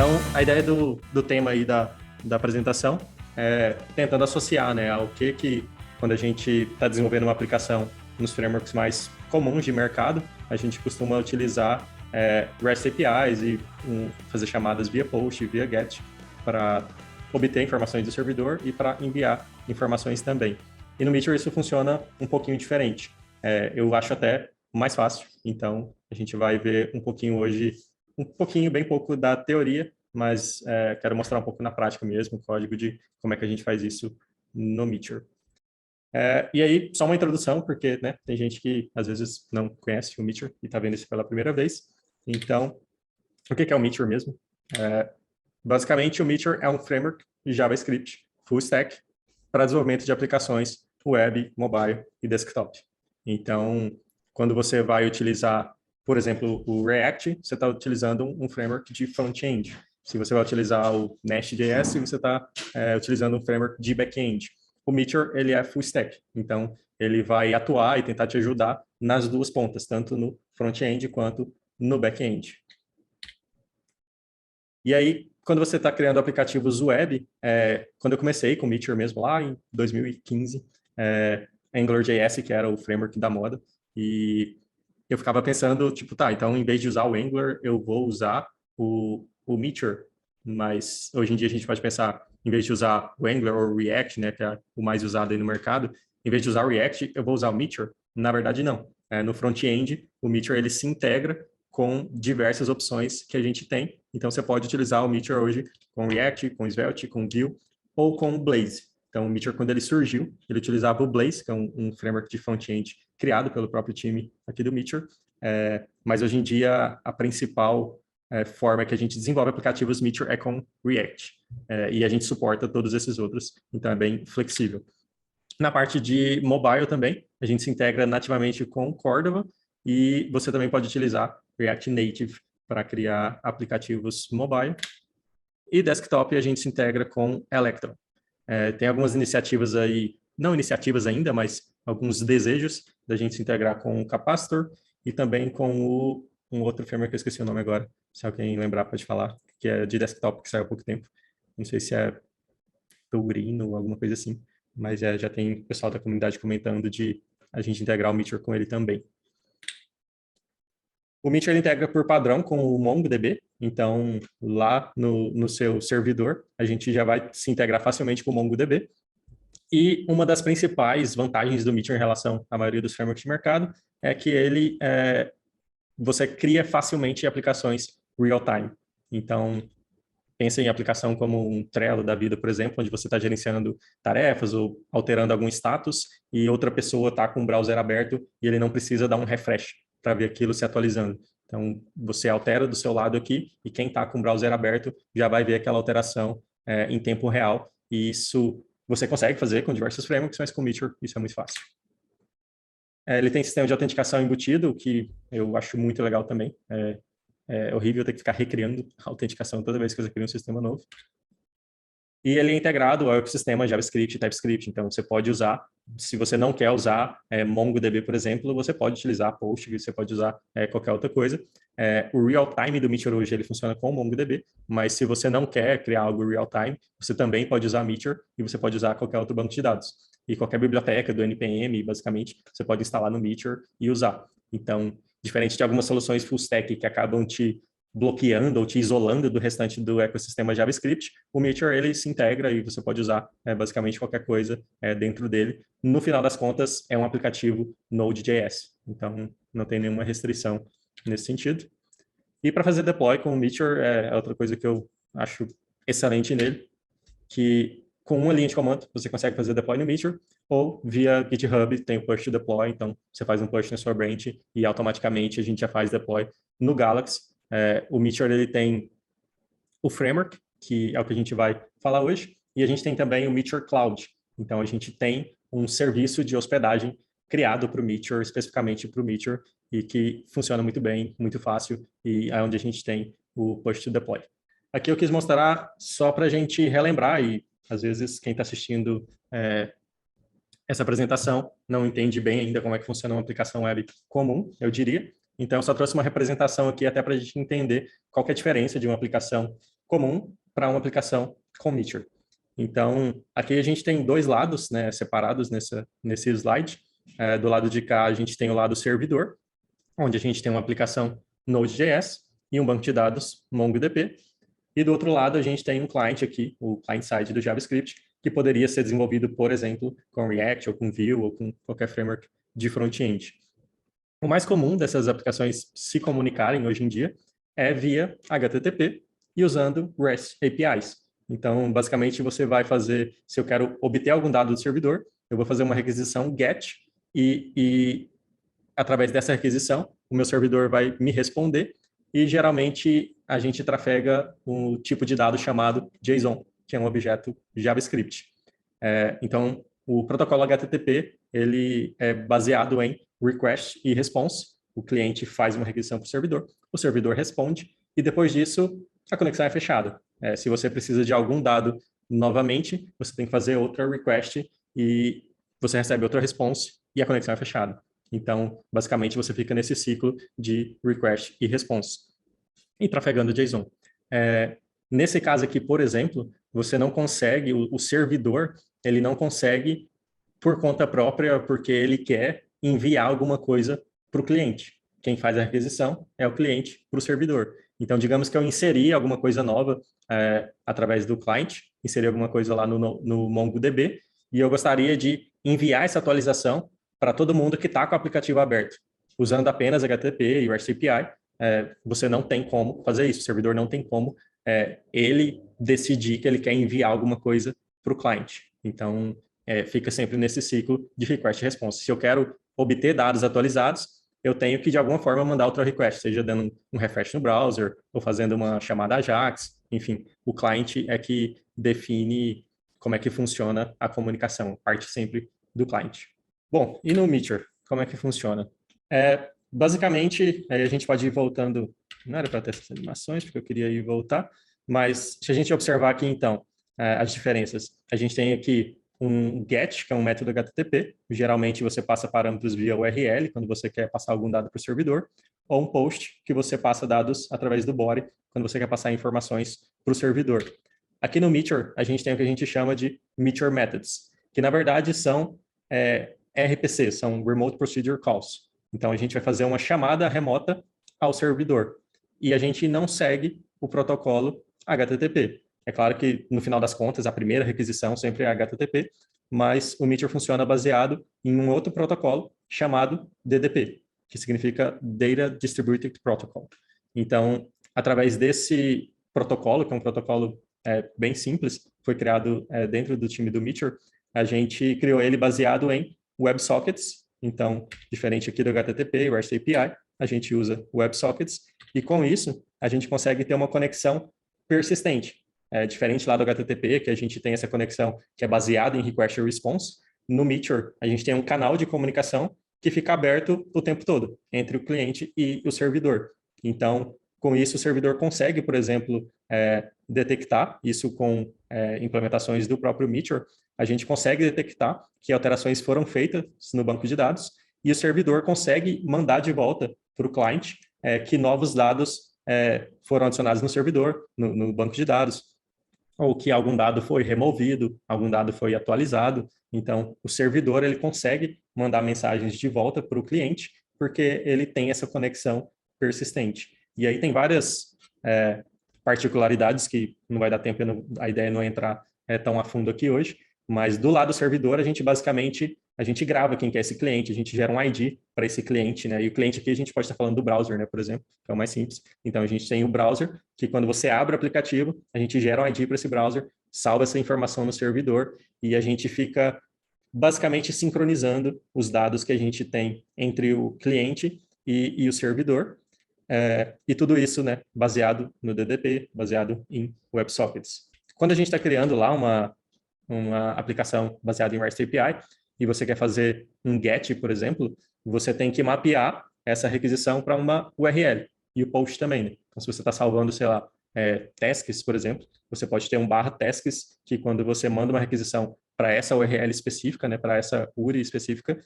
Então, a ideia do tema aí da apresentação é tentando associar, né, ao que quando a gente está desenvolvendo uma aplicação nos frameworks mais comuns de mercado, a gente costuma utilizar REST APIs e fazer chamadas via POST, via GET, para obter informações do servidor e para enviar informações também. E no Meteor isso funciona um pouquinho diferente. Eu acho até mais fácil, então a gente vai ver um pouquinho hoje, bem pouco da teoria, mas quero mostrar um pouco na prática mesmo, o código de como é que a gente faz isso no Meteor. E aí, só uma introdução, porque né, tem gente que às vezes não conhece o Meteor e está vendo isso pela primeira vez. Então, o que é o Meteor mesmo? Basicamente, o Meteor é um framework de JavaScript full stack para desenvolvimento de aplicações web, mobile e desktop. Então, quando você vai utilizar, por exemplo, o React, você está utilizando um framework de front-end. Se você vai utilizar o Nest.js, você está utilizando um framework de back-end. O Meteor, ele é full stack, então ele vai atuar e tentar te ajudar nas duas pontas, tanto no front-end quanto no back-end. E aí, quando você está criando aplicativos web, quando eu comecei com o Meteor mesmo, lá em 2015, AngularJS, que era o framework da moda, e eu ficava pensando, tipo, tá, então em vez de usar o Angular, eu vou usar o Meteor, mas hoje em dia a gente pode pensar, em vez de usar o Angular ou o React, né, que é o mais usado aí no mercado, em vez de usar o React, eu vou usar o Meteor? Na verdade, não. No front-end, o Meteor ele se integra com diversas opções que a gente tem. Então, você pode utilizar o Meteor hoje com React, com Svelte, com Vue ou com o Blaze. Então, o Meteor, quando ele surgiu, ele utilizava o Blaze, que é um framework de front-end criado pelo próprio time aqui do Meteor. Mas, hoje em dia, a principal forma que a gente desenvolve aplicativos Meteor é com React. E a gente suporta todos esses outros, então é bem flexível. Na parte de mobile também, a gente se integra nativamente com Cordova e você também pode utilizar React Native para criar aplicativos mobile. E desktop a gente se integra com Electron. Tem algumas iniciativas aí, não iniciativas ainda, mas alguns desejos da gente se integrar com o Capacitor e também com um outro framework que eu esqueci o nome agora, se alguém lembrar pode falar, que é de desktop, que saiu há pouco tempo. Não sei se é Taurino ou alguma coisa assim, mas já tem pessoal da comunidade comentando de a gente integrar o Meteor com ele também. O Meteor integra por padrão com o MongoDB, então lá no seu servidor a gente já vai se integrar facilmente com o MongoDB. E uma das principais vantagens do Meteor em relação à maioria dos frameworks de mercado é que você cria facilmente aplicações real-time. Então, pensa em aplicação como um Trello da vida, por exemplo, onde você está gerenciando tarefas ou alterando algum status e outra pessoa está com o browser aberto e ele não precisa dar um refresh para ver aquilo se atualizando. Então, você altera do seu lado aqui e quem está com o browser aberto já vai ver aquela alteração em tempo real. E isso você consegue fazer com diversos frameworks, mas com Meteor isso é muito fácil. Ele tem sistema de autenticação embutido, que eu acho muito legal também. É horrível ter que ficar recriando a autenticação toda vez que você cria um sistema novo. E ele é integrado ao ecossistema JavaScript e TypeScript. Então, você pode usar, se você não quer usar MongoDB, por exemplo, você pode utilizar Postgres, você pode usar qualquer outra coisa. O real-time do Meteor hoje ele funciona com o MongoDB, mas se você não quer criar algo real-time, você também pode usar Meteor e você pode usar qualquer outro banco de dados. E qualquer biblioteca do NPM, basicamente, você pode instalar no Meteor e usar. Então, diferente de algumas soluções full stack que acabam te bloqueando ou te isolando do restante do ecossistema JavaScript, o Meteor ele se integra e você pode usar basicamente qualquer coisa dentro dele. No final das contas, é um aplicativo Node.js, então não tem nenhuma restrição nesse sentido. E para fazer deploy com o Meteor, é outra coisa que eu acho excelente nele, que com uma linha de comando você consegue fazer deploy no Meteor, ou via GitHub tem o push to deploy, então você faz um push na sua branch e automaticamente a gente já faz deploy no Galaxy. O Meteor ele tem o framework, que é o que a gente vai falar hoje, e a gente tem também o Meteor Cloud. Então, a gente tem um serviço de hospedagem criado para o Meteor, especificamente para o Meteor, e que funciona muito bem, muito fácil, e é onde a gente tem o push to deploy. Aqui eu quis mostrar só para a gente relembrar, e às vezes quem está assistindo essa apresentação não entende bem ainda como é que funciona uma aplicação web comum, eu diria. Então, eu só trouxe uma representação aqui até para a gente entender qual que é a diferença de uma aplicação comum para uma aplicação com Meteor. Então, aqui a gente tem dois lados, né, separados nesse slide. Do lado de cá, a gente tem o lado servidor, onde a gente tem uma aplicação Node.js e um banco de dados MongoDB. E do outro lado, a gente tem um client aqui, o client-side do JavaScript, que poderia ser desenvolvido, por exemplo, com React ou com Vue ou com qualquer framework de front-end. O mais comum dessas aplicações se comunicarem hoje em dia é via HTTP e usando REST APIs. Então, basicamente, você vai fazer, se eu quero obter algum dado do servidor, eu vou fazer uma requisição GET e através dessa requisição, o meu servidor vai me responder e, geralmente, a gente trafega um tipo de dado chamado JSON, que é um objeto JavaScript. Então, o protocolo HTTP, ele é baseado em request e response. O cliente faz uma requisição para o servidor responde, e depois disso, a conexão é fechada. Se você precisa de algum dado novamente, você tem que fazer outra request e você recebe outra response e a conexão é fechada. Então, basicamente, você fica nesse ciclo de request e response e trafegando JSON. Nesse caso aqui, por exemplo, você não consegue, o servidor, ele não consegue por conta própria, porque ele quer enviar alguma coisa para o cliente. Quem faz a requisição é o cliente para o servidor. Então, digamos que eu inseri alguma coisa nova através do client, inseri alguma coisa lá no MongoDB, e eu gostaria de enviar essa atualização para todo mundo que está com o aplicativo aberto. Usando apenas HTTP e REST API, você não tem como fazer isso. O servidor não tem como ele decidir que ele quer enviar alguma coisa para o cliente. Então, fica sempre nesse ciclo de request e response. Se eu quero obter dados atualizados, eu tenho que, de alguma forma, mandar outra request, seja dando um refresh no browser ou fazendo uma chamada AJAX. Enfim, o cliente é que define como é que funciona a comunicação, parte sempre do cliente. Bom, e no Meteor, como é que funciona? Basicamente, a gente pode ir voltando, não era para ter essas animações, porque eu queria ir voltar, mas se a gente observar aqui, então, as diferenças, a gente tem aqui um GET, que é um método HTTP, geralmente você passa parâmetros via URL, quando você quer passar algum dado para o servidor, ou um POST, que você passa dados através do body, quando você quer passar informações para o servidor. Aqui no Meteor, a gente tem o que a gente chama de Meteor Methods, que na verdade são RPC, são Remote Procedure Calls. Então, a gente vai fazer uma chamada remota ao servidor. E a gente não segue o protocolo HTTP. É claro que, no final das contas, a primeira requisição sempre é HTTP, mas o Meteor funciona baseado em um outro protocolo chamado DDP, que significa Data Distributed Protocol. Então, através desse protocolo, que é um protocolo bem simples, foi criado dentro do time do Meteor, a gente criou ele baseado em WebSockets. Então, diferente aqui do HTTP e REST API, a gente usa WebSockets, e com isso, a gente consegue ter uma conexão persistente. Diferente lá do HTTP, que a gente tem essa conexão que é baseada em request e response, no Meteor, a gente tem um canal de comunicação que fica aberto o tempo todo, entre o cliente e o servidor. Então, com isso, o servidor consegue, por exemplo, detectar, isso com implementações do próprio Meteor, a gente consegue detectar que alterações foram feitas no banco de dados e o servidor consegue mandar de volta para o cliente que novos dados foram adicionados no servidor, no banco de dados, ou que algum dado foi removido, algum dado foi atualizado. Então, o servidor ele consegue mandar mensagens de volta para o cliente, porque ele tem essa conexão persistente. E aí tem várias particularidades que não vai dar tempo, a ideia não é entrar tão a fundo aqui hoje, mas do lado do servidor, a gente basicamente grava quem que é esse cliente, a gente gera um ID para esse cliente, né? E o cliente aqui a gente pode estar falando do browser, né? Por exemplo, que é o mais simples. Então a gente tem o browser, que quando você abre o aplicativo, a gente gera um ID para esse browser, salva essa informação no servidor e a gente fica basicamente sincronizando os dados que a gente tem entre o cliente e o servidor. E tudo isso, né, baseado no DDP, baseado em WebSockets. Quando a gente está criando lá uma aplicação baseada em REST API e você quer fazer um GET, por exemplo, você tem que mapear essa requisição para uma URL e o POST também, né? Então, se você está salvando, sei lá, tasks, por exemplo, você pode ter um /tasks que quando você manda uma requisição para essa URL específica, né, para essa URI específica,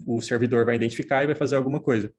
o servidor vai identificar e vai fazer alguma coisa.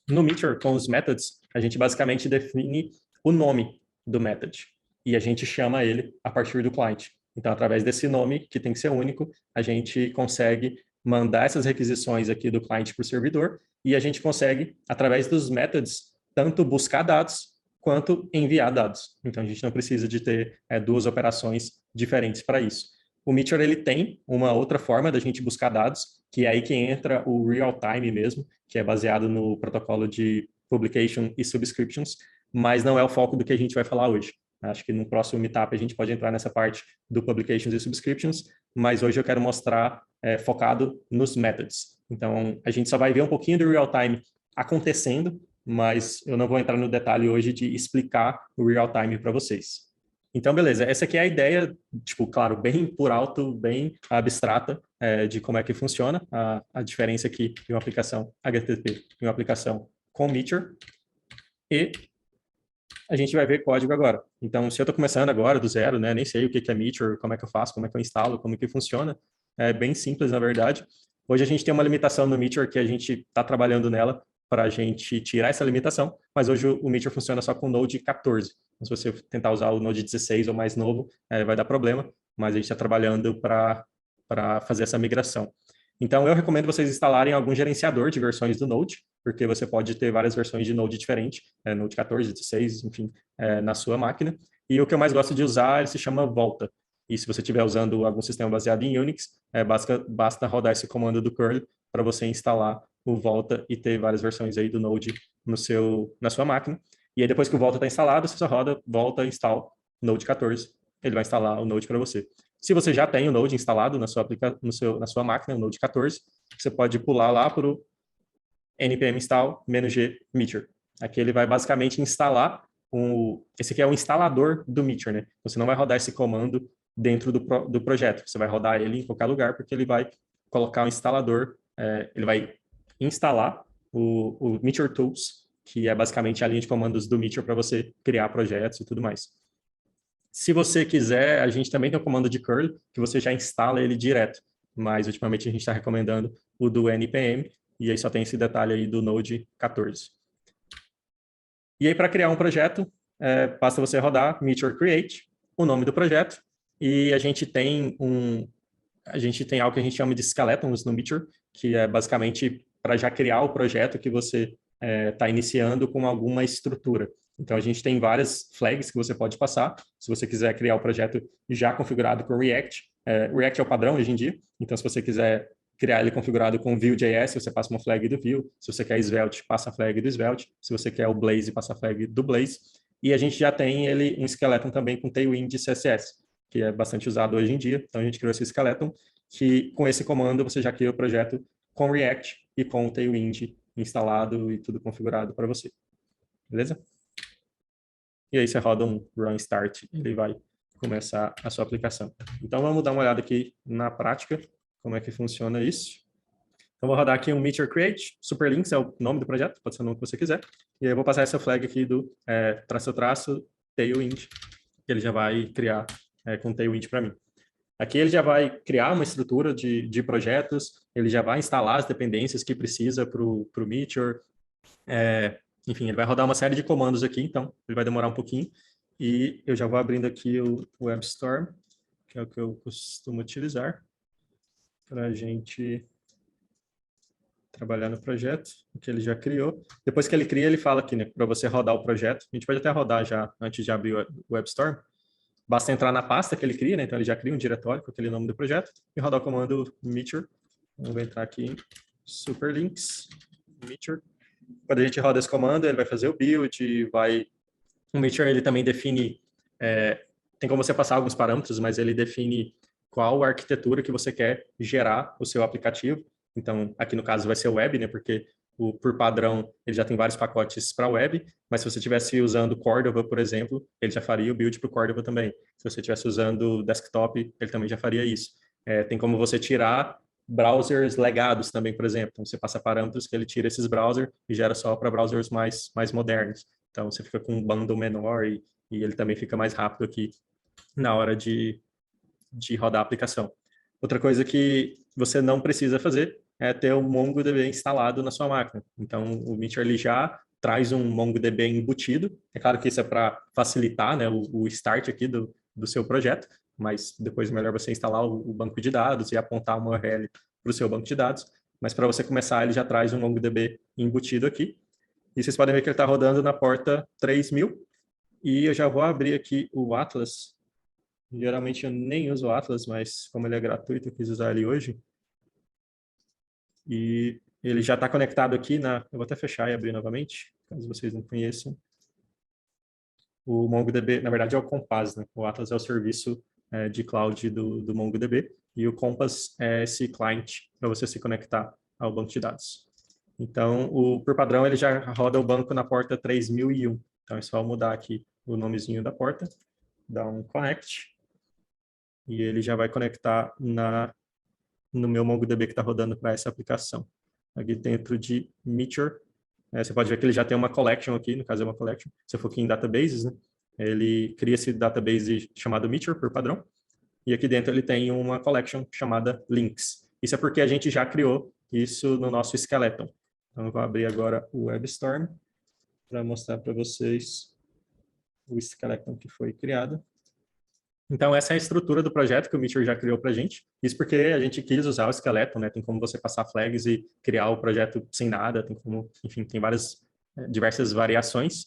No Meteor, com os methods, a gente basicamente define o nome do method. e a gente chama ele a partir do client. Então, através desse nome, que tem que ser único, a gente consegue mandar essas requisições aqui do cliente para o servidor e a gente consegue, através dos methods, tanto buscar dados quanto enviar dados. Então, a gente não precisa de ter duas operações diferentes para isso. O Meteor ele tem uma outra forma da gente buscar dados, que é aí que entra o real-time mesmo, que é baseado no protocolo de publication e subscriptions, mas não é o foco do que a gente vai falar hoje. Acho que no próximo meetup a gente pode entrar nessa parte do publications e subscriptions, mas hoje eu quero mostrar focado nos methods. Então, a gente só vai ver um pouquinho do real-time acontecendo, mas eu não vou entrar no detalhe hoje de explicar o real-time para vocês. Então, beleza, essa aqui é a ideia, tipo, claro, bem por alto, bem abstrata de como é que funciona a diferença aqui de uma aplicação HTTP e uma aplicação com Meteor. E a gente vai ver código agora. Então, se eu estou começando agora do zero, né, nem sei o que é Meteor, como é que eu faço, como é que eu instalo, como é que funciona, é bem simples, na verdade. Hoje a gente tem uma limitação no Meteor que a gente está trabalhando nela para a gente tirar essa limitação, mas hoje o Meteor funciona só com o Node 14. Então, se você tentar usar o Node 16 ou mais novo, vai dar problema, mas a gente está trabalhando para fazer essa migração. Então, eu recomendo vocês instalarem algum gerenciador de versões do Node, porque você pode ter várias versões de Node diferentes, Node 14, 16, enfim, na sua máquina. E o que eu mais gosto de usar, ele se chama Volta. E se você estiver usando algum sistema baseado em Unix, basta rodar esse comando do curl para você instalar o Volta e ter várias versões aí do Node na sua máquina. E aí, depois que o Volta está instalado, você só roda Volta install Node 14. Ele vai instalar o Node para você. Se você já tem o Node instalado na na sua máquina, o Node 14, você pode pular lá para o npm install -g Meteor. Aqui ele vai basicamente instalar esse aqui é o instalador do Meteor, né? Você não vai rodar esse comando dentro do projeto. Você vai rodar ele em qualquer lugar, porque ele vai colocar o instalador, ele vai instalar o Meteor Tools, que é basicamente a linha de comandos do Meteor para você criar projetos e tudo mais. Se você quiser, a gente também tem o comando de curl, que você já instala ele direto. Mas, ultimamente, a gente está recomendando o do npm, e aí só tem esse detalhe aí do Node 14. E aí, para criar um projeto, basta você rodar Meteor Create, o nome do projeto, e a gente tem algo que a gente chama de skeletons no Meteor, que é basicamente para já criar o projeto que você está iniciando com alguma estrutura. Então, a gente tem várias flags que você pode passar, se você quiser criar o projeto já configurado com React. React é o padrão hoje em dia, então se você quiser criar ele configurado com Vue.js, você passa uma flag do Vue. Se você quer Svelte, passa a flag do Svelte. Se você quer o Blaze, passa a flag do Blaze. E a gente já tem ele um skeleton também com Tailwind CSS, que é bastante usado hoje em dia. Então, a gente criou esse skeleton, que com esse comando você já cria o projeto com React e com o Tailwind instalado e tudo configurado para você. Beleza? E aí você roda um run start, ele vai começar a sua aplicação. Então, vamos dar uma olhada aqui na prática, como é que funciona isso. Então, vou rodar aqui um Meteor Create, Superlinks é o nome do projeto, pode ser o nome que você quiser. E aí eu vou passar essa flag aqui do Tailwind, que ele já vai criar com Tailwind para mim. Aqui ele já vai criar uma estrutura de projetos, ele já vai instalar as dependências que precisa para o Meteor. Enfim, ele vai rodar uma série de comandos aqui, então ele vai demorar um pouquinho. E eu já vou abrindo aqui o WebStorm, que é o que eu costumo utilizar para a gente trabalhar no projeto, que ele já criou. Depois que ele cria, ele fala aqui, né, para você rodar o projeto. A gente pode até rodar já, antes de abrir o WebStorm. Basta entrar na pasta que ele cria, né? Então ele já cria um diretório com aquele nome do projeto e rodar o comando Meteor. Vamos entrar aqui em Superlinks, Meteor. Quando a gente roda esse comando, ele vai fazer o build, o Meteor ele também define, tem como você passar alguns parâmetros, mas ele define qual arquitetura que você quer gerar o seu aplicativo. Então, aqui no caso vai ser web, né? Porque por padrão ele já tem vários pacotes para web, mas se você estivesse usando Cordova, por exemplo, ele já faria o build para o Cordova também. Se você estivesse usando desktop, ele também já faria isso. Tem como você tirar browsers legados também, por exemplo. Então, você passa parâmetros que ele tira esses browsers e gera só para browsers mais modernos. Então, você fica com um bundle menor e ele também fica mais rápido aqui na hora de rodar a aplicação. Outra coisa que você não precisa fazer é ter o MongoDB instalado na sua máquina. Então, o Meteor ele já traz um MongoDB embutido. É claro que isso é para facilitar, né, o start aqui do seu projeto, mas depois é melhor você instalar o banco de dados e apontar uma URL para o seu banco de dados. Mas para você começar, ele já traz um MongoDB embutido aqui. E vocês podem ver que ele está rodando na porta 3000. E eu já vou abrir aqui o Atlas. Geralmente eu nem uso o Atlas, mas como ele é gratuito, eu quis usar ele hoje. E ele já está conectado aqui na... Eu vou até fechar e abrir novamente, caso vocês não conheçam. O MongoDB, na verdade, é o Compass, né? O Atlas é o serviço de cloud do MongoDB. E o Compass é esse client para você se conectar ao banco de dados. Então, por padrão, ele já roda o banco na porta 3001. Então, é só mudar aqui o nomezinho da porta, dar um connect, e ele já vai conectar no meu MongoDB que está rodando para essa aplicação. Aqui dentro de Meteor, você pode ver que ele já tem uma collection aqui, no caso é uma collection. Se eu for aqui em databases, né, ele cria esse database chamado Meteor, por padrão, e aqui dentro ele tem uma collection chamada links. Isso é porque a gente já criou isso no nosso skeleton. Então, eu vou abrir agora o WebStorm para mostrar para vocês o skeleton que foi criado. Então, essa é a estrutura do projeto que o Meteor já criou para a gente. Isso porque a gente quis usar o skeleton, né? Tem como você passar flags e criar o projeto sem nada, tem como, enfim, tem diversas variações.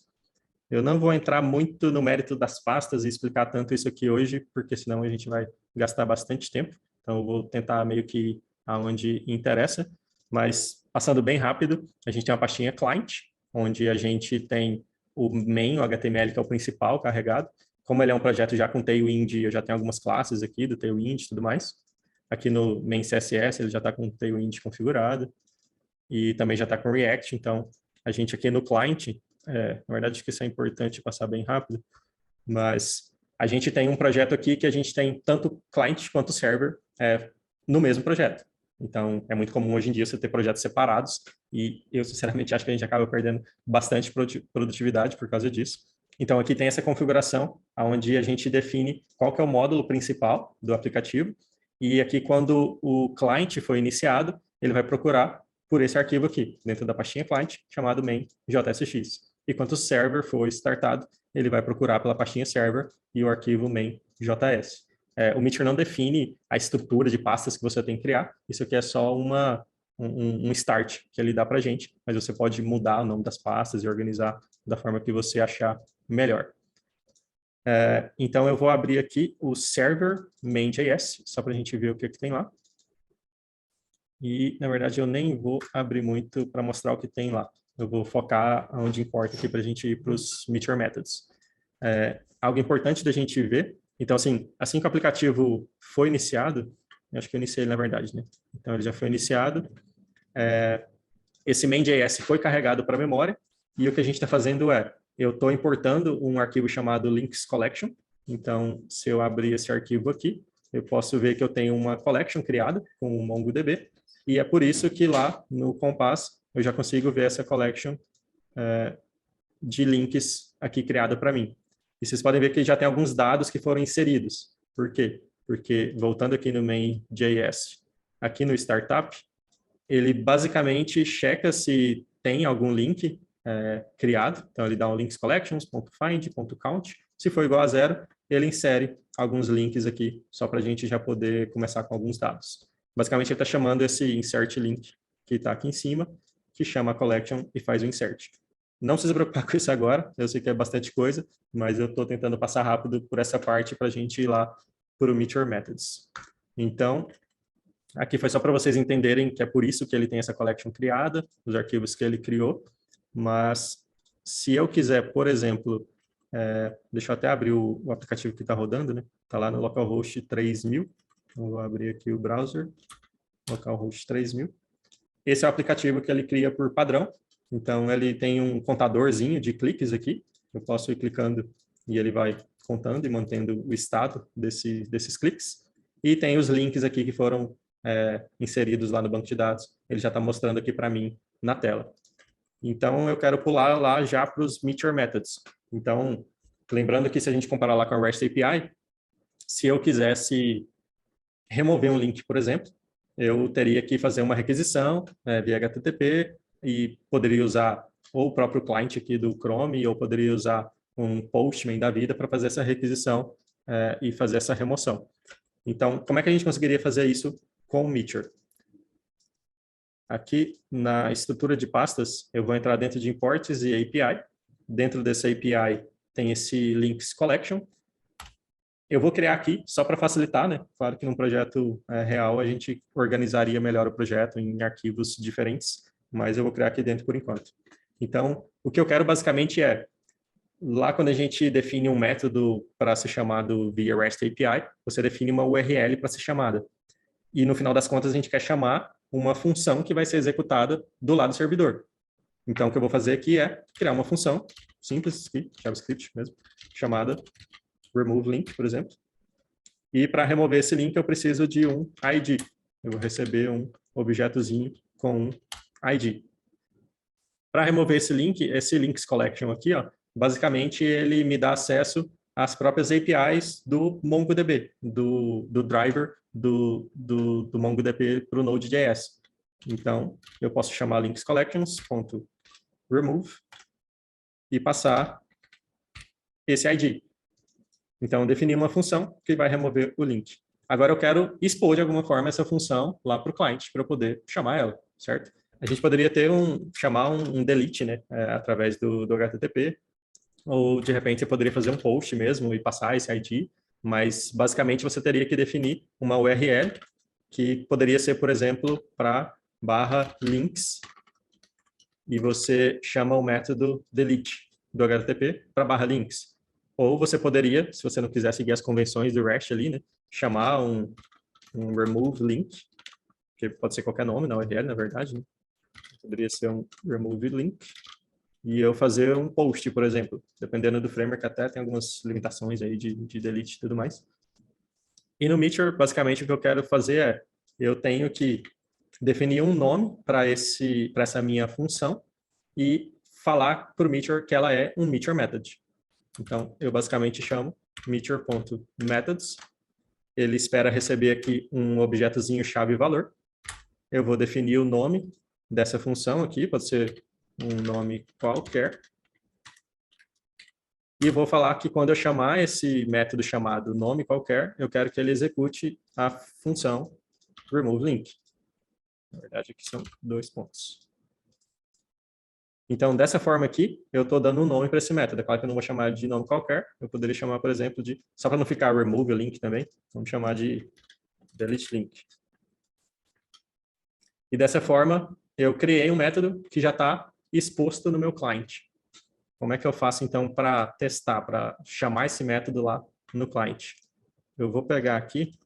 Eu não vou entrar muito no mérito das pastas e explicar tanto isso aqui hoje, porque senão a gente vai gastar bastante tempo. Então, eu vou tentar meio que aonde interessa. Mas, passando bem rápido, a gente tem uma pastinha client, onde a gente tem o main, o HTML, que é o principal carregado. Como ele é um projeto já com Tailwind, eu já tenho algumas classes aqui do Tailwind e tudo mais. Aqui no main CSS, ele já está com o Tailwind configurado. E também já está com React. Então, a gente aqui no client, na verdade, acho que isso é importante passar bem rápido, mas a gente tem um projeto aqui que a gente tem tanto client quanto server no mesmo projeto. Então, é muito comum hoje em dia você ter projetos separados e eu, sinceramente, acho que a gente acaba perdendo bastante produtividade por causa disso. Então, aqui tem essa configuração, onde a gente define qual que é o módulo principal do aplicativo e aqui, quando o client foi iniciado, ele vai procurar por esse arquivo aqui, dentro da pastinha client, chamado main.jsx. E quando o server for startado, ele vai procurar pela pastinha server e o arquivo main.js. O Meteor não define a estrutura de pastas que você tem que criar, isso aqui é só um start que ele dá para a gente, mas você pode mudar o nome das pastas e organizar da forma que você achar melhor. Então, eu vou abrir aqui o server main.js, só para a gente ver o que tem lá. E, na verdade, eu nem vou abrir muito para mostrar o que tem lá. Eu vou focar onde importa aqui para a gente ir para os Meteor Methods. Algo importante da gente ver, então, assim que o aplicativo foi iniciado, eu acho que eu iniciei ele, na verdade, né? Então, ele já foi iniciado. Esse main.js foi carregado para a memória, e o que a gente está fazendo eu estou importando um arquivo chamado links collection. Então, se eu abrir esse arquivo aqui, eu posso ver que eu tenho uma collection criada com o MongoDB, e é por isso que lá no Compass eu já consigo ver essa collection de links aqui criada para mim. E vocês podem ver que já tem alguns dados que foram inseridos. Por quê? Porque, voltando aqui no main.js, aqui no startup, ele basicamente checa se tem algum link criado. Então, ele dá um links collections.find.count. Se for igual a 0, ele insere alguns links aqui, só para a gente já poder começar com alguns dados. Basicamente, ele está chamando esse insert link que está aqui em cima, que chama a collection e faz o insert. Não precisa se preocupar com isso agora, eu sei que é bastante coisa, mas eu estou tentando passar rápido por essa parte para a gente ir lá para o Meteor Methods. Então, aqui foi só para vocês entenderem que é por isso que ele tem essa collection criada, os arquivos que ele criou, mas se eu quiser, por exemplo, deixa eu até abrir o aplicativo que está rodando, né? Está lá no localhost 3000, então vou abrir aqui o browser, localhost 3000. Esse é o aplicativo que ele cria por padrão, então ele tem um contadorzinho de cliques aqui, eu posso ir clicando e ele vai contando e mantendo o estado desses cliques, e tem os links aqui que foram inseridos lá no banco de dados, ele já está mostrando aqui para mim na tela. Então, eu quero pular lá já para os Meteor Methods. Então, lembrando que se a gente comparar lá com a REST API, se eu quisesse remover um link, por exemplo, eu teria que fazer uma requisição via HTTP e poderia usar ou o próprio client aqui do Chrome, ou poderia usar um Postman da vida para fazer essa requisição e fazer essa remoção. Então, como é que a gente conseguiria fazer isso com o Meteor? Aqui na estrutura de pastas, eu vou entrar dentro de imports e API. Dentro dessa API tem esse links collection. Eu vou criar aqui, só para facilitar, né? Claro que num projeto real a gente organizaria melhor o projeto em arquivos diferentes, mas eu vou criar aqui dentro por enquanto. Então, o que eu quero basicamente é, lá quando a gente define um método para ser chamado via REST API, você define uma URL para ser chamada. E no final das contas a gente quer chamar uma função que vai ser executada do lado do servidor. Então, o que eu vou fazer aqui é criar uma função simples, aqui, JavaScript mesmo, chamada remove link, por exemplo. E para remover esse link, eu preciso de um ID. Eu vou receber um objetozinho com um ID. Para remover esse links collection aqui, ó, basicamente ele me dá acesso às próprias APIs do MongoDB, do driver do MongoDB para o Node.js. Então, eu posso chamar links collections.remove e passar esse ID. Então, definir uma função que vai remover o link. Agora eu quero expor de alguma forma essa função lá para o cliente, para eu poder chamar ela, certo? A gente poderia chamar um delete, né, através do HTTP, ou de repente você poderia fazer um post mesmo e passar esse ID, mas basicamente você teria que definir uma URL que poderia ser, por exemplo, para /links, e você chama o método delete do HTTP para /links. Ou você poderia, se você não quiser seguir as convenções do REST ali, né, chamar um remove link, que pode ser qualquer nome na URL, na verdade, né? Poderia ser um remove link, e eu fazer um post, por exemplo. Dependendo do framework, até tem algumas limitações aí de delete e tudo mais. E no Meteor, basicamente, o que eu quero fazer é, eu tenho que definir um nome para essa minha função e falar para o Meteor que ela é um Meteor Method. Então, eu basicamente chamo meteor.methods. Ele espera receber aqui um objetozinho chave valor. Eu vou definir o nome dessa função aqui, pode ser um nome qualquer. E vou falar que quando eu chamar esse método chamado nome qualquer, eu quero que ele execute a função remove link. Na verdade, aqui são 2 pontos. Então, dessa forma aqui, eu estou dando um nome para esse método. É claro que eu não vou chamar de nome qualquer. Eu poderia chamar, por exemplo, de... Só para não ficar remove link também, vamos chamar de delete link. E dessa forma, eu criei um método que já está exposto no meu cliente. Como é que eu faço, então, para testar, para chamar esse método lá no cliente? Eu vou pegar aqui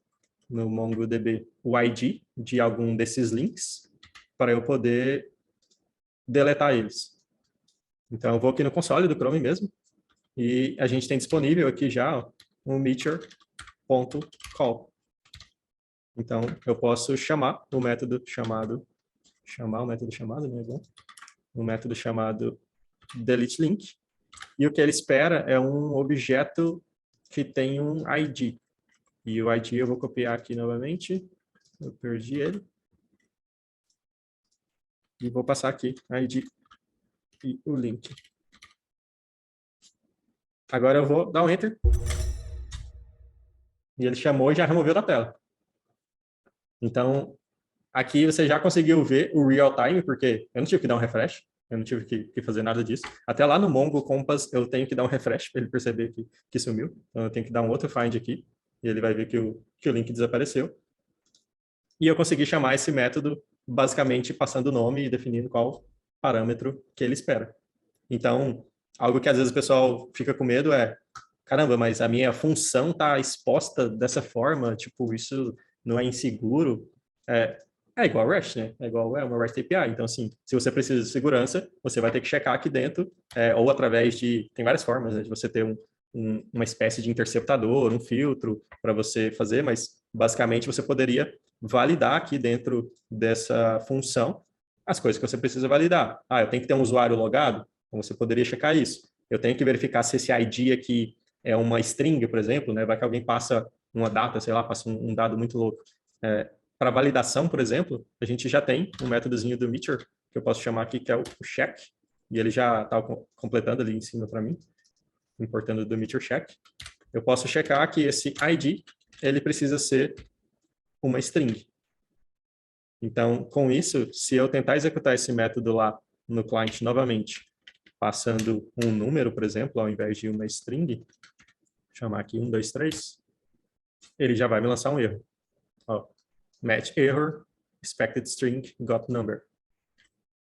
no MongoDB o ID de algum desses links para eu poder deletar eles. Então, eu vou aqui no console do Chrome mesmo e a gente tem disponível aqui já um meteor.call. Então, eu posso chamar o método chamado né, um método chamado delete link, e o que ele espera é um objeto que tem um ID. E o ID eu vou copiar aqui novamente, eu perdi ele, e vou passar aqui ID e o link. Agora eu vou dar um Enter, e ele chamou e já removeu da tela. Então, aqui você já conseguiu ver o real time, porque eu não tive que dar um refresh, eu não tive que fazer nada disso. Até lá no Mongo Compass eu tenho que dar um refresh para ele perceber que sumiu. Então eu tenho que dar um outro find aqui, e ele vai ver que o link desapareceu. E eu consegui chamar esse método basicamente passando o nome e definindo qual parâmetro que ele espera. Então, algo que às vezes o pessoal fica com medo é, caramba, mas a minha função está exposta dessa forma, tipo, isso não é inseguro. É igual a REST, né? É igual uma REST API. Então, assim, se você precisa de segurança, você vai ter que checar aqui dentro, ou através de... Tem várias formas, né, de você ter uma espécie de interceptador, um filtro para você fazer, mas basicamente você poderia validar aqui dentro dessa função as coisas que você precisa validar. Ah, eu tenho que ter um usuário logado? Então, você poderia checar isso. Eu tenho que verificar se esse ID aqui é uma string, por exemplo, né? Vai que alguém passa uma data, sei lá, passa um dado muito louco. Para validação, por exemplo, a gente já tem um métodozinho do Meteor, que eu posso chamar aqui, que é o check. e ele já está completando ali em cima para mim, importando do meteor check. Eu posso checar que esse ID, ele precisa ser uma string. Então, com isso, se eu tentar executar esse método lá no client novamente, passando um número, por exemplo, ao invés de uma string, vou chamar aqui 1, 2, 3, ele já vai me lançar um erro. Ó, match error, expected string, got number.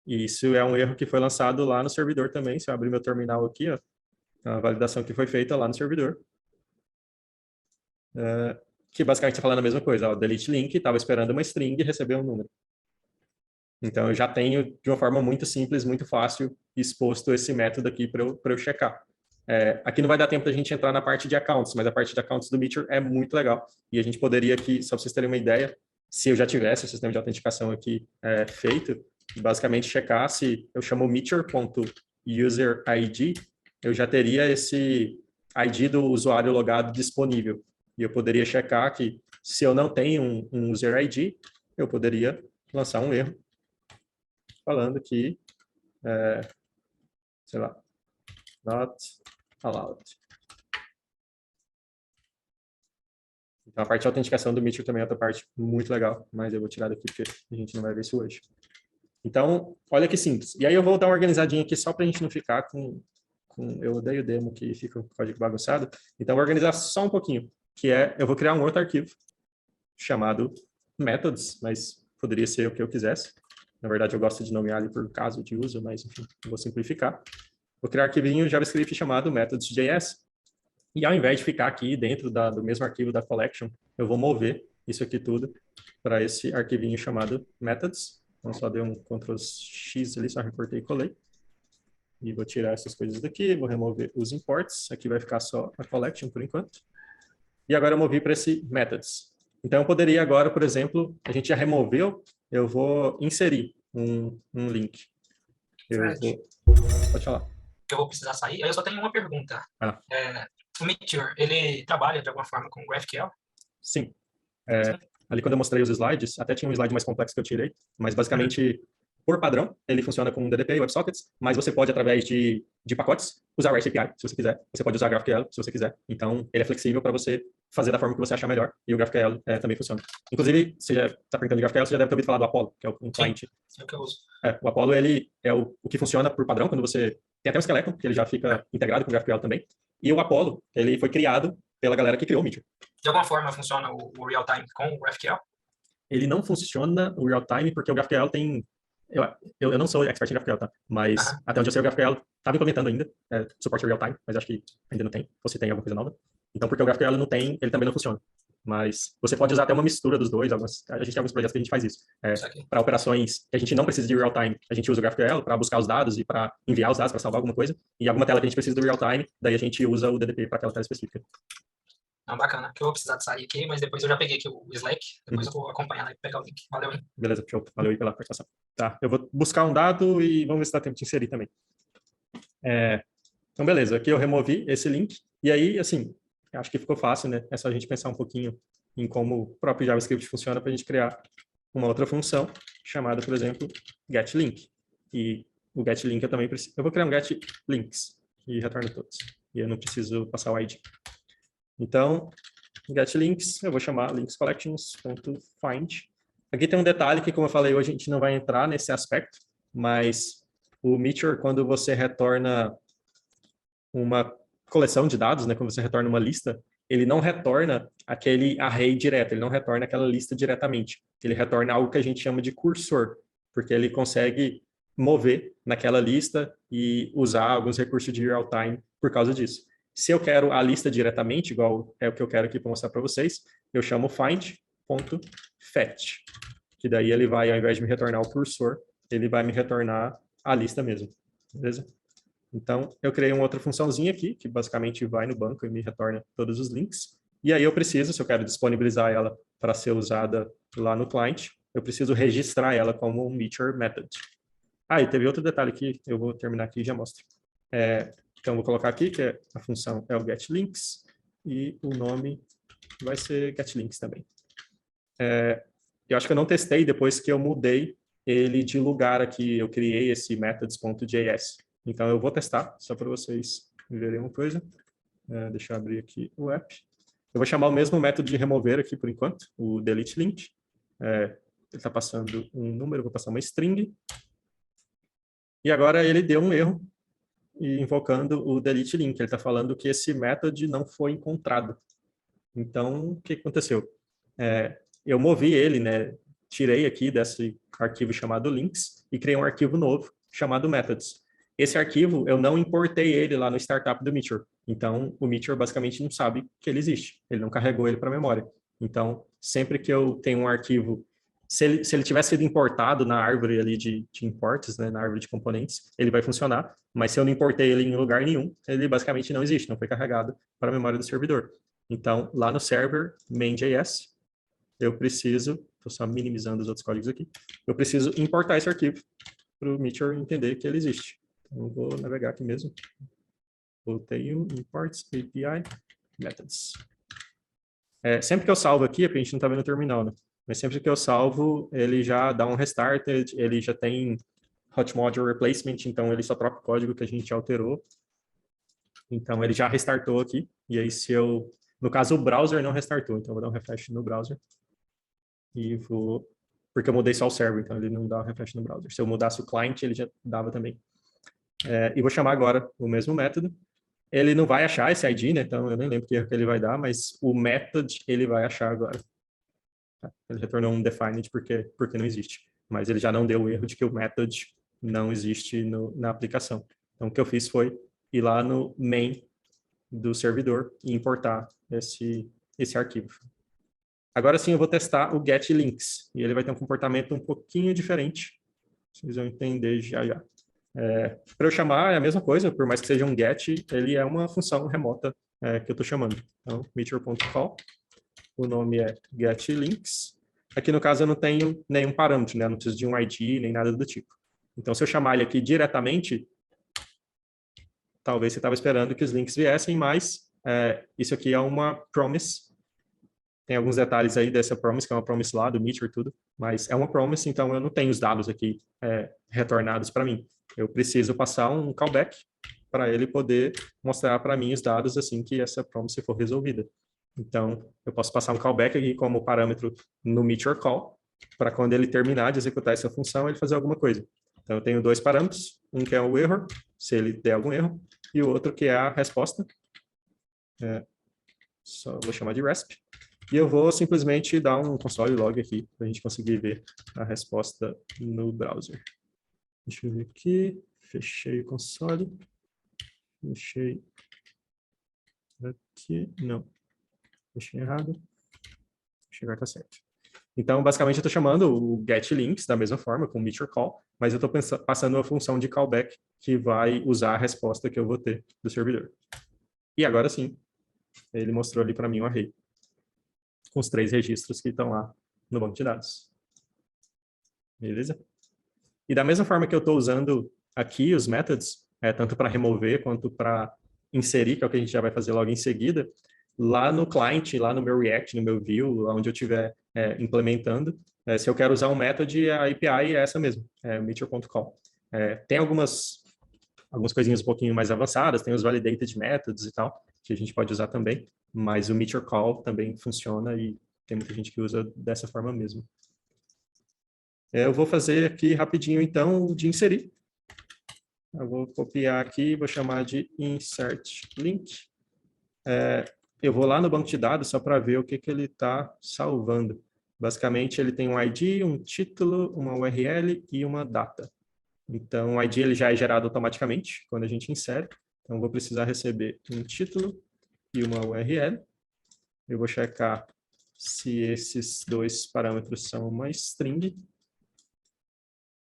E isso é um erro que foi lançado lá no servidor também. Se eu abrir meu terminal aqui, ó, a validação que foi feita lá no servidor, que basicamente está falando a mesma coisa. Ó, delete link, estava esperando uma string e recebeu um número. Então, eu já tenho, de uma forma muito simples, muito fácil, exposto esse método aqui para eu checar. Aqui não vai dar tempo da gente entrar na parte de accounts, mas a parte de accounts do Meteor é muito legal. E a gente poderia aqui, só para vocês terem uma ideia, se eu já tivesse o sistema de autenticação aqui feito, basicamente checar se eu chamo meteor.userID, eu já teria esse ID do usuário logado disponível. E eu poderia checar que, se eu não tenho um user ID, eu poderia lançar um erro falando que, sei lá, not allowed. Então, a parte de autenticação do Meteor também é outra parte muito legal, mas eu vou tirar daqui porque a gente não vai ver isso hoje. Então, olha que simples. E aí eu vou dar uma organizadinha aqui só para a gente não ficar com... Eu odeio demo que fica o código bagunçado. Então, eu vou organizar só um pouquinho, que eu vou criar um outro arquivo chamado methods, mas poderia ser o que eu quisesse. Na verdade, eu gosto de nomear ali por caso de uso, mas, enfim, vou simplificar. Vou criar um arquivinho JavaScript chamado methods.js. E ao invés de ficar aqui dentro do mesmo arquivo da collection, eu vou mover isso aqui tudo para esse arquivinho chamado methods. Então, só dei um Ctrl+X ali, só recortei e colei. E vou tirar essas coisas daqui, vou remover os imports. Aqui vai ficar só a collection por enquanto. E agora eu movi para esse methods. Então, eu poderia agora, por exemplo, a gente já removeu, eu vou inserir um link. Pode falar. Eu vou precisar sair. Eu só tenho uma pergunta. O Meteor, ele trabalha de alguma forma com GraphQL? Sim. Ali quando eu mostrei os slides, até tinha um slide mais complexo que eu tirei, mas basicamente, por padrão, ele funciona com DDP e WebSockets, mas você pode, através de pacotes, usar o REST API, se você quiser. Você pode usar GraphQL, se você quiser. Então, ele é flexível para você fazer da forma que você achar melhor, e o GraphQL também funciona. Inclusive, você já está perguntando de GraphQL, você já deve ter ouvido falar do Apollo, que é um cliente. Sim, é o que eu uso. O Apollo, ele é o que funciona por padrão, quando você... Tem até um Skeleton, que ele já fica integrado com o GraphQL também. E o Apollo, ele foi criado pela galera que criou o Meteor. De alguma forma funciona o real-time com o GraphQL? Ele não funciona o real-time porque o GraphQL tem... Eu não sou expert em GraphQL, tá? Mas até onde eu sei, o GraphQL estava implementando ainda suporte real-time, mas acho que ainda não tem, ou se tem alguma coisa nova. Então, porque o GraphQL não tem, ele também não funciona. Mas você pode usar até uma mistura dos dois. A gente tem alguns projetos que a gente faz isso. Para operações que a gente não precisa de real-time, a gente usa o GraphQL para buscar os dados e para enviar os dados, para salvar alguma coisa. E alguma tela que a gente precisa do real-time, daí a gente usa o DDP para aquela tela específica. Bacana, que eu vou precisar de sair aqui, mas depois eu já peguei aqui o Slack, depois eu vou acompanhar lá e pegar o link. Valeu, hein? Beleza, show. Valeu aí pela participação. Tá, eu vou buscar um dado e vamos ver se dá tempo de inserir também. Então, beleza, aqui eu removi esse link. E aí, assim, acho que ficou fácil, né? É só a gente pensar um pouquinho em como o próprio JavaScript funciona para a gente criar uma outra função chamada, por exemplo, getLink. E o getLink eu também preciso... Eu vou criar um getLinks e retorno todos. E eu não preciso passar o ID. Então, getLinks, eu vou chamar linkscollections.find. Aqui tem um detalhe que, como eu falei hoje, a gente não vai entrar nesse aspecto, mas o Meteor, quando você retorna uma coleção de dados, né, quando você retorna uma lista, ele não retorna aquele array direto, ele não retorna aquela lista diretamente. Ele retorna algo que a gente chama de cursor, porque ele consegue mover naquela lista e usar alguns recursos de real-time por causa disso. Se eu quero a lista diretamente, igual é o que eu quero aqui para mostrar para vocês, eu chamo find.fetch, que daí ele vai, ao invés de me retornar o cursor, ele vai me retornar a lista mesmo, beleza? Então, eu criei uma outra funçãozinha aqui, que basicamente vai no banco e me retorna todos os links. E aí eu preciso, se eu quero disponibilizar ela para ser usada lá no client, eu preciso registrar ela como um Meteor method. E teve outro detalhe que eu vou terminar aqui e já mostro. Então, vou colocar aqui que a função é o getLinks e o nome vai ser getLinks também. Eu acho que eu não testei depois que eu mudei ele de lugar aqui, eu criei esse methods.js. Então, eu vou testar, só para vocês verem uma coisa. Deixa eu abrir aqui o app. Eu vou chamar o mesmo método de remover aqui por enquanto, o delete link. Ele está passando um número, eu vou passar uma string. E agora ele deu um erro, invocando o delete link. Ele está falando que esse método não foi encontrado. Então, o que aconteceu? Eu movi ele, né? Tirei aqui desse arquivo chamado links e criei um arquivo novo chamado methods. Esse arquivo, eu não importei ele lá no startup do Meteor. Então, o Meteor basicamente não sabe que ele existe. Ele não carregou ele para a memória. Então, sempre que eu tenho um arquivo, se ele tivesse sido importado na árvore ali de imports, né, na árvore de componentes, ele vai funcionar. Mas se eu não importei ele em lugar nenhum, ele basicamente não existe, não foi carregado para a memória do servidor. Então, lá no server main.js, eu preciso, estou só minimizando os outros códigos aqui, eu preciso importar esse arquivo para o Meteor entender que ele existe. Então, vou navegar aqui mesmo. Voltei o imports API methods. Sempre que eu salvo aqui, é porque a gente não está vendo o terminal, né? Mas sempre que eu salvo, ele já dá um restart, ele já tem hot module replacement, então ele só troca o código que a gente alterou. Então, ele já restartou aqui. E aí, se eu... No caso, o browser não restartou, então eu vou dar um refresh no browser. E vou... Porque eu mudei só o server, então ele não dá um refresh no browser. Se eu mudasse o client, ele já dava também. E vou chamar agora o mesmo método. Ele não vai achar esse ID, né? Então eu nem lembro que erro que ele vai dar, mas o method ele vai achar agora. Ele retornou um defined porque não existe. Mas ele já não deu o erro de que o method não existe na aplicação. Então o que eu fiz foi ir lá no main do servidor e importar esse arquivo. Agora sim eu vou testar o get links. E ele vai ter um comportamento um pouquinho diferente. Vocês vão entender já já. Para eu chamar é a mesma coisa, por mais que seja um get, ele é uma função remota que eu estou chamando. Então, meteor.call, o nome é getLinks. Aqui no caso eu não tenho nenhum parâmetro, né? Eu não preciso de um ID nem nada do tipo. Então, se eu chamar ele aqui diretamente, talvez você estava esperando que os links viessem, mas isso aqui é uma promise. Tem alguns detalhes aí dessa promise, que é uma promise lá do Meteor e tudo, mas é uma promise, então eu não tenho os dados aqui retornados para mim. Eu preciso passar um callback para ele poder mostrar para mim os dados assim que essa promise for resolvida. Então, eu posso passar um callback aqui como parâmetro no Meteor call, para quando ele terminar de executar essa função, ele fazer alguma coisa. Então, eu tenho dois parâmetros, um que é o error, se ele der algum erro, e o outro que é a resposta. Só vou chamar de resp. E eu vou simplesmente dar um console log aqui, para a gente conseguir ver a resposta no browser. Deixa eu ver aqui. Fechei o console. Fechei aqui. Não. Fechei errado. Fechei agora, tá certo. Então, basicamente, eu estou chamando o getLinks da mesma forma, com o Meteor call, mas eu estou passando uma função de callback que vai usar a resposta que eu vou ter do servidor. E agora sim, ele mostrou ali para mim um array com os 3 registros que estão lá no banco de dados. Beleza? E da mesma forma que eu estou usando aqui os methods, tanto para remover quanto para inserir, que é o que a gente já vai fazer logo em seguida, lá no client, lá no meu React, no meu Vue, onde eu estiver implementando, se eu quero usar um method, a API é essa mesmo, meteor.call. Tem algumas coisinhas um pouquinho mais avançadas, tem os validated methods e tal, que a gente pode usar também, mas o Meteor call também funciona e tem muita gente que usa dessa forma mesmo. Eu vou fazer aqui rapidinho, então, de inserir. Eu vou copiar aqui, vou chamar de insert link. Eu vou lá no banco de dados só para ver o que ele está salvando. Basicamente, ele tem um ID, um título, uma URL e uma data. Então, o ID ele já é gerado automaticamente quando a gente insere. Então, eu vou precisar receber um título e uma URL. Eu vou checar se esses 2 parâmetros são uma string.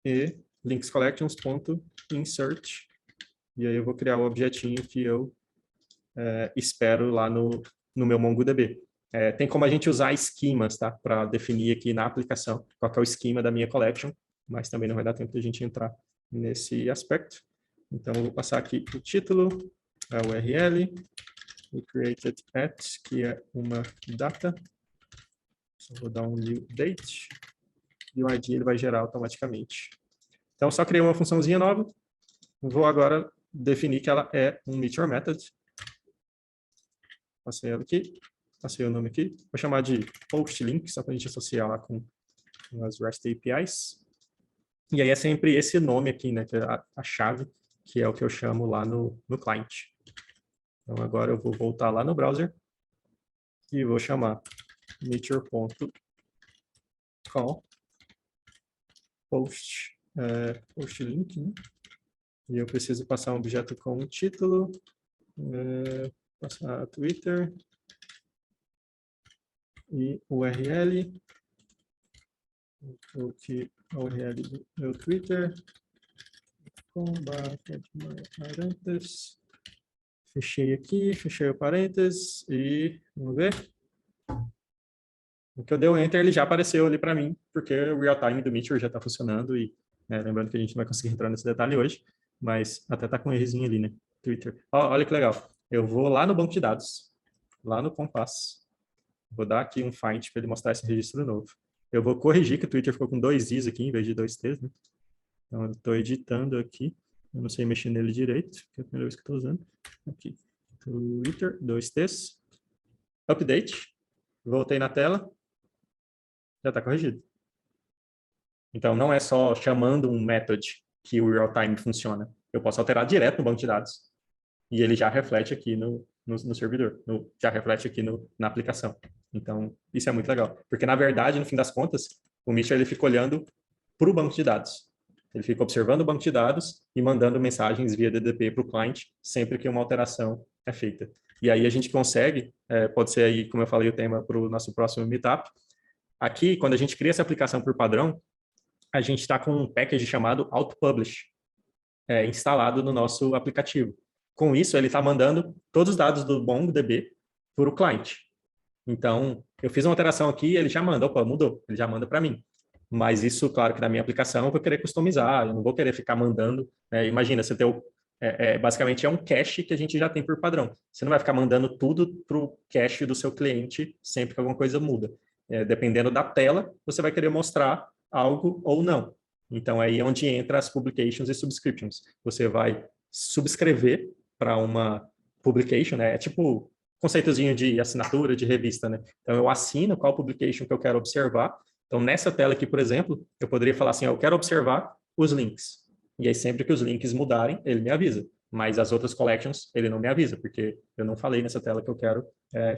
E linkscollections.insert. E aí eu vou criar o objetinho que eu espero lá no meu MongoDB. Tem como a gente usar esquemas, tá? Para definir aqui na aplicação qual que é o esquema da minha collection, mas também não vai dar tempo de a gente entrar nesse aspecto. Então, eu vou passar aqui o título, a URL, o created at, que é uma data. Só vou dar um new date. E o ID ele vai gerar automaticamente. Então, só criei uma funçãozinha nova. Vou agora definir que ela é um Meteor Method. Passei ela aqui, passei o nome aqui. Vou chamar de Post Link, só para a gente associar lá com as REST APIs. E aí é sempre esse nome aqui, né, que é a chave, que é o que eu chamo lá no client. Então agora eu vou voltar lá no browser e vou chamar meteor.com post link, né? E eu preciso passar um objeto com título, passar Twitter e URL, o URL do meu Twitter, /parênteses. Fechei aqui, fechei o parênteses e vamos ver. O que eu dei o Enter, ele já apareceu ali para mim, porque o real-time do Meteor já está funcionando e lembrando que a gente não vai conseguir entrar nesse detalhe hoje, mas até tá com um errozinho ali, né? Twitter. Olha que legal. Eu vou lá no banco de dados, lá no Compass, vou dar aqui um find para ele mostrar esse registro novo. Eu vou corrigir que o Twitter ficou com 2 i's aqui em vez de 2 t's, né? Então eu estou editando aqui, eu não sei mexer nele direito, que é a primeira vez que estou usando. Aqui, Twitter, 2 t's, update, voltei na tela, já está corrigido. Então, não é só chamando um method que o real-time funciona. Eu posso alterar direto no banco de dados e ele já reflete aqui no servidor, já reflete aqui na aplicação. Então, isso é muito legal. Porque, na verdade, no fim das contas, o Meteor ele fica olhando para o banco de dados. Ele fica observando o banco de dados e mandando mensagens via DDP para o cliente sempre que uma alteração é feita. E aí a gente consegue, pode ser aí, como eu falei, o tema para o nosso próximo meetup. Aqui, quando a gente cria essa aplicação por padrão, a gente está com um package chamado Auto-Publish instalado no nosso aplicativo. Com isso, ele está mandando todos os dados do MongoDB para o cliente. Então, eu fiz uma alteração aqui, ele já manda, opa, mudou, ele já manda para mim. Mas isso, claro que na minha aplicação eu vou querer customizar, eu não vou querer ficar mandando. Imagina, você tem basicamente é um cache que a gente já tem por padrão. Você não vai ficar mandando tudo para o cache do seu cliente sempre que alguma coisa muda. Dependendo da tela, você vai querer mostrar algo ou não. Então, aí é onde entra as publications e subscriptions. Você vai subscrever para uma publication, né? É tipo conceitozinho de assinatura, de revista, né? Então, eu assino qual publication que eu quero observar. Então, nessa tela aqui, por exemplo, eu poderia falar assim, eu quero observar os links. E aí, sempre que os links mudarem, ele me avisa. Mas as outras collections, ele não me avisa, porque eu não falei nessa tela que eu quero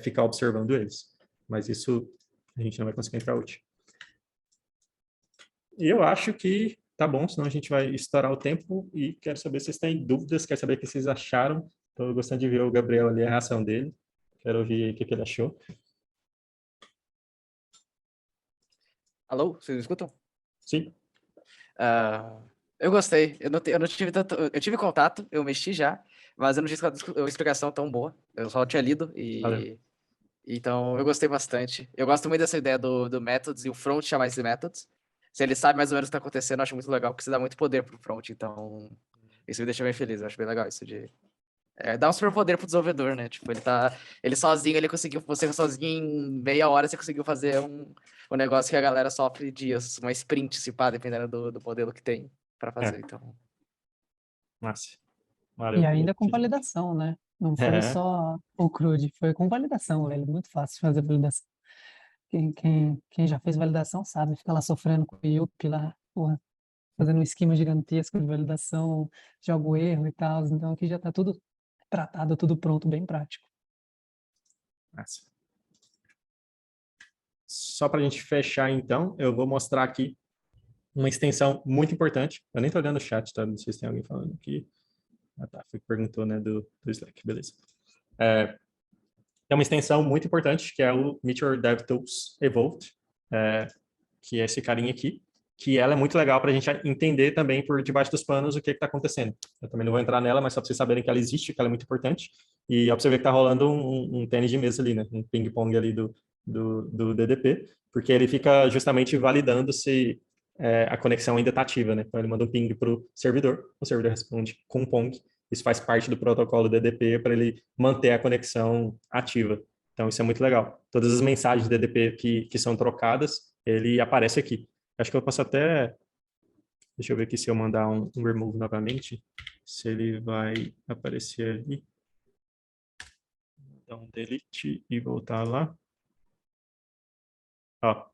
ficar observando eles. Mas isso a gente não vai conseguir entrar hoje. E eu acho que tá bom, senão a gente vai estourar o tempo e quero saber se vocês têm dúvidas, quero saber o que vocês acharam. Estou gostando de ver o Gabriel ali, a reação dele. Quero ouvir o que ele achou. Alô, vocês me escutam? Sim. Eu gostei. Eu não tive tanto. Eu tive contato, eu mexi já, mas eu não tive uma explicação tão boa. Eu só tinha lido e. Valeu. Então, eu gostei bastante. Eu gosto muito dessa ideia do methods e o front chamar esse methods. Se ele sabe mais ou menos o que está acontecendo, eu acho muito legal, porque você dá muito poder pro front. Então, isso me deixa bem feliz. Eu acho bem legal isso de. Dá um superpoder pro desenvolvedor, né? Tipo, ele sozinho, ele conseguiu. Você sozinho, em meia hora, você conseguiu fazer um negócio que a galera sofre dias, uma sprint, se pá, dependendo do modelo que tem para fazer. Então. Massa. Valeu. E ainda com validação, né? Não foi só o CRUD, foi com validação, velho. Muito fácil de fazer validação. Quem já fez validação sabe, fica lá sofrendo com o IUP lá, porra, fazendo um esquema gigantesco de validação, joga o erro e tal. Então aqui já tá tudo tratado, tudo pronto, bem prático. Massa. Só para a gente fechar, então, eu vou mostrar aqui uma extensão muito importante. Eu nem estou olhando o chat, tá? Não sei se tem alguém falando aqui. Ah, tá. Foi que perguntou, né, do Slack. Beleza. É uma extensão muito importante, que é o Meteor DevTools Evolved, que é esse carinha aqui, que ela é muito legal para a gente entender também por debaixo dos panos o que está acontecendo. Eu também não vou entrar nela, mas só para vocês saberem que ela existe, que ela é muito importante. E ó, para você ver que está rolando um tênis de mesa ali, né? Um ping-pong ali do DDP, porque ele fica justamente validando se a conexão ainda está ativa, né? Então ele manda um ping para o servidor responde com pong. Isso faz parte do protocolo DDP para ele manter a conexão ativa. Então isso é muito legal. Todas as mensagens DDP que são trocadas, ele aparece aqui. Acho que eu posso até... Deixa eu ver aqui se eu mandar um remove novamente, se ele vai aparecer ali. Dar um delete e voltar lá. Ó,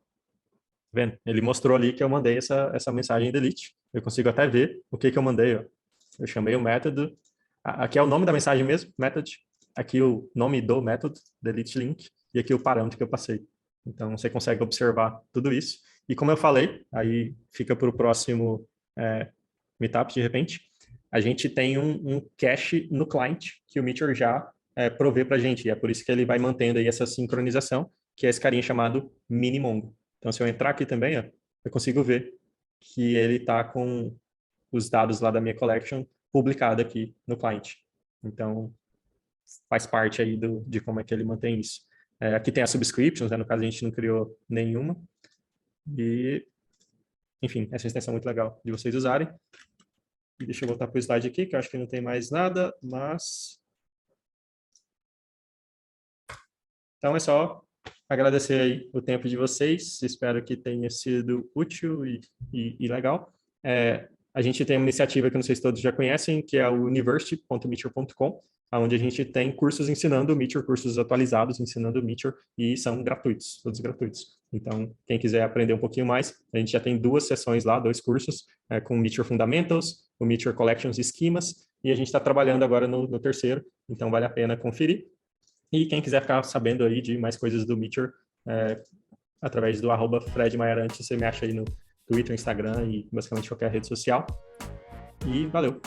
vendo? Ele mostrou ali que eu mandei essa mensagem delete. Eu consigo até ver o que eu mandei, ó. Eu chamei o método. Aqui é o nome da mensagem mesmo, method. Aqui o nome do método, delete link. E aqui o parâmetro que eu passei. Então, você consegue observar tudo isso. E como eu falei, aí fica para o próximo meetup, de repente, a gente tem um cache no client que o Meteor já provê para a gente. E é por isso que ele vai mantendo aí essa sincronização, que é esse carinha chamado Minimongo. Então, se eu entrar aqui também, ó, eu consigo ver que ele está com os dados lá da minha collection publicado aqui no client. Então, faz parte aí de como é que ele mantém isso. Aqui tem as subscriptions, né? No caso a gente não criou nenhuma. E, enfim, essa extensão é muito legal de vocês usarem. E deixa eu voltar para o slide aqui, que eu acho que não tem mais nada, mas... Então é só agradecer aí o tempo de vocês. Espero que tenha sido útil e legal. A gente tem uma iniciativa que não sei se todos já conhecem, que é o university.meteor.com, onde a gente tem cursos ensinando o Meteor, cursos atualizados ensinando o Meteor, e são gratuitos, todos gratuitos. Então, quem quiser aprender um pouquinho mais, a gente já tem 2 sessões lá, 2 cursos, com o Meteor Fundamentals, o Meteor Collections e Schemas, e a gente está trabalhando agora no terceiro, então vale a pena conferir. E quem quiser ficar sabendo aí de mais coisas do Meteor, através do @FredMaiarante, você me acha aí no Twitter, Instagram e basicamente qualquer rede social. E valeu!